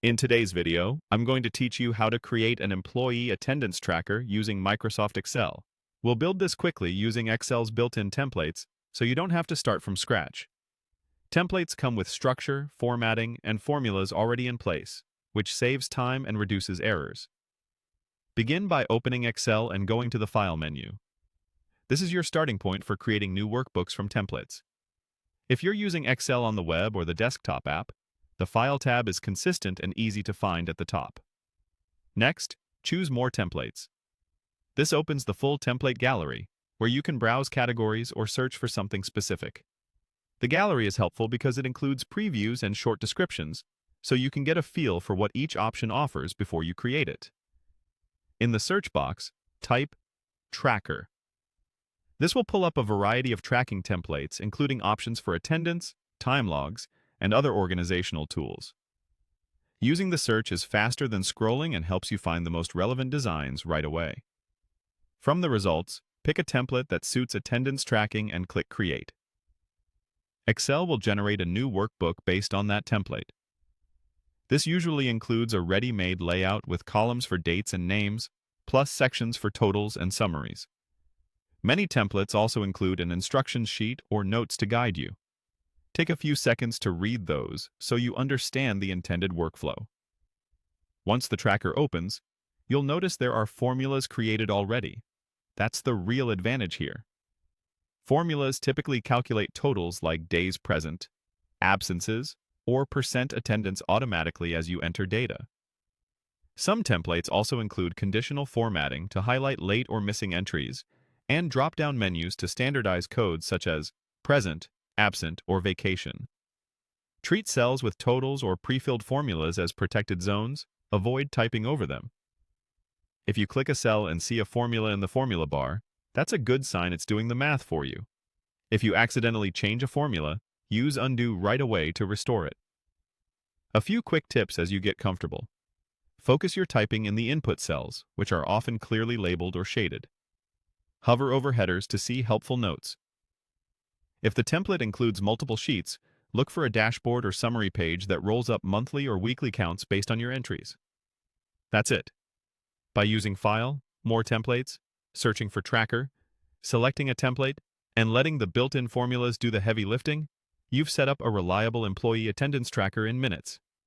In today's video, I'm going to teach you how to create an employee attendance tracker using Microsoft Excel. We'll build this quickly using Excel's built-in templates, so you don't have to start from scratch. Templates come with structure, formatting, and formulas already in place, which saves time and reduces errors. Begin by opening Excel and going to the File menu. This is your starting point for creating new workbooks from templates. If you're using Excel on the web or the desktop app, the File tab is consistent and easy to find at the top. Next, choose More Templates. This opens the full template gallery, where you can browse categories or search for something specific. The gallery is helpful because it includes previews and short descriptions, so you can get a feel for what each option offers before you create it. In the search box, type Tracker. This will pull up a variety of tracking templates, including options for attendance, time logs, and other organizational tools. Using the search is faster than scrolling and helps you find the most relevant designs right away. From the results, pick a template that suits attendance tracking and click Create. Excel will generate a new workbook based on that template. This usually includes a ready-made layout with columns for dates and names, plus sections for totals and summaries. Many templates also include an instructions sheet or notes to guide you. Take a few seconds to read those so you understand the intended workflow. Once the tracker opens, you'll notice there are formulas created already. That's the real advantage here. Formulas typically calculate totals like days present, absences, or percent attendance automatically as you enter data. Some templates also include conditional formatting to highlight late or missing entries, and drop-down menus to standardize codes such as present, absent, or vacation. Treat cells with totals or pre-filled formulas as protected zones. Avoid typing over them. If you click a cell and see a formula in the formula bar, that's a good sign it's doing the math for you. If you accidentally change a formula, use undo right away to restore it. A few quick tips as you get comfortable. Focus your typing in the input cells, which are often clearly labeled or shaded. Hover over headers to see helpful notes. If the template includes multiple sheets, look for a dashboard or summary page that rolls up monthly or weekly counts based on your entries. That's it. By using File, More Templates, searching for Tracker, selecting a template, and letting the built-in formulas do the heavy lifting, you've set up a reliable employee attendance tracker in minutes.